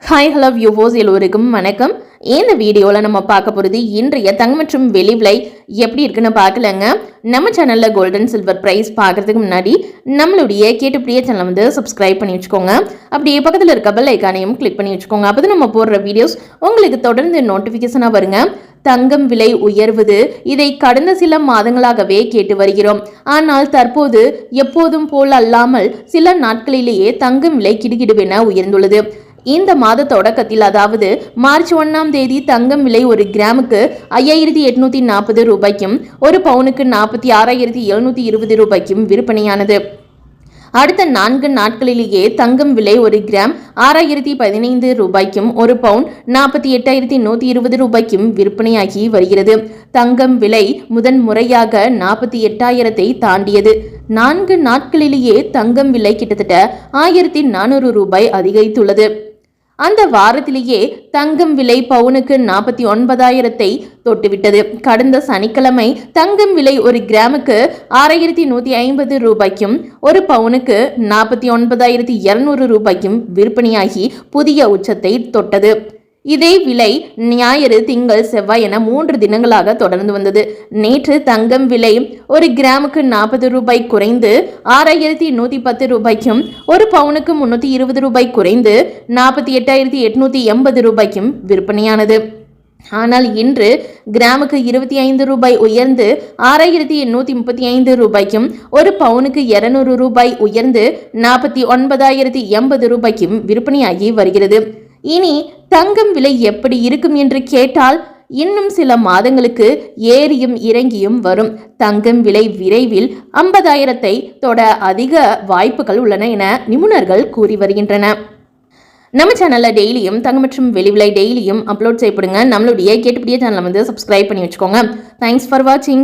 Hi hello viewers எல்லோருக்கும் வணக்கம். இந்த வீடியோவில் நம்ம பார்க்க போகிறது இன்றைய தங்கம் மற்றும் வெள்ளி விலை எப்படி இருக்குன்னு பார்க்கலங்க. நம்ம சேனலில் கோல்டன் சில்வர் ப்ரைஸ் பார்க்குறதுக்கு முன்னாடி நம்மளுடைய கேட்டுப்படியே சேனலை வந்து சப்ஸ்கிரைப் பண்ணி வச்சுக்கோங்க. அப்படியே பக்கத்தில் இருக்க பெல் ஐக்கானையும் கிளிக் பண்ணி வச்சுக்கோங்க. அப்போ தான் நம்ம போடுற வீடியோஸ் உங்களுக்கு தொடர்ந்து நோட்டிஃபிகேஷனாக வருங்க. தங்கம் விலை உயர்வது இதை கடந்த சில மாதங்களாகவே கேட்டு வருகிறோம். ஆனால் தற்போது எப்போதும் போல் அல்லாமல் சில நாட்களிலேயே தங்கம் விலை கிடுகிடுவென உயர்ந்துள்ளது. இந்த மாத தொடக்கத்தில் அதாவது மார்ச் 1ஆம் தேதி தங்கம் விலை ஒரு கிராமுக்கு 5840 ரூபாய்க்கும் ஒரு பவுனுக்கு 46,720 ரூபாய்க்கும் விற்பனையானது. அடுத்த 4 நாட்களிலேயே தங்கம் விலை ஒரு கிராம் 6,015 ரூபாய்க்கும் ஒரு பவுன் 48,120 ரூபாய்க்கும் விற்பனையாகி வருகிறது. தங்கம் விலை முதன்முறையாக 48,000 தாண்டியது. 4 நாட்களிலேயே தங்கம் விலை கிட்டத்தட்ட 1,400 ரூபாய் அதிகரித்துள்ளது. அந்த வாரத்திலேயே தங்கம் விலை பவுனுக்கு 49,000 தொட்டுவிட்டது. கடந்த சனிக்கிழமை தங்கம் விலை ஒரு கிராமுக்கு 6,150 ரூபாய்க்கும் ஒரு பவுனுக்கு 49,200 ரூபாய்க்கும் விற்பனையாகி புதிய உச்சத்தை தொட்டது. இதே விலை ஞாயிறு, திங்கள், செவ்வாய் என 3 தினங்களாக தொடர்ந்து வந்தது. நேற்று தங்கம் விலை ஒரு கிராமுக்கு 40 ரூபாய் குறைந்து 6,110 ரூபாய்க்கும் ஒரு பவுனுக்கு 320 ரூபாய் குறைந்து 48,880 ரூபாய்க்கும் விற்பனையானது. ஆனால் இன்று கிராமுக்கு 25 ரூபாய் உயர்ந்து 6,835 ரூபாய்க்கும் ஒரு பவுனுக்கு 200 ரூபாய் உயர்ந்து 49,080 ரூபாய்க்கும் விற்பனையாகி வருகிறது. இனி தங்கம் விலை எப்படி இருக்கும் என்று கேட்டால் இன்னும் சில மாதங்களுக்கு ஏறியும் இறங்கியும் வரும். தங்கம் விலை விரைவில் 50,000 தொட அதிக வாய்ப்புகள் உள்ளன என நிபுணர்கள் கூறி வருகின்றன. நம்ம சேனலில் டெய்லியும் தங்கம் மற்றும் வெள்ளி விலை டெய்லியும் அப்லோட் செய்யப்படுங்க. நம்மளுடைய கேட்டுப்படியே சேனலை வந்து சப்ஸ்கிரைப் பண்ணி வச்சுக்கோங்க. தேங்க்ஸ் ஃபார் வாட்சிங்.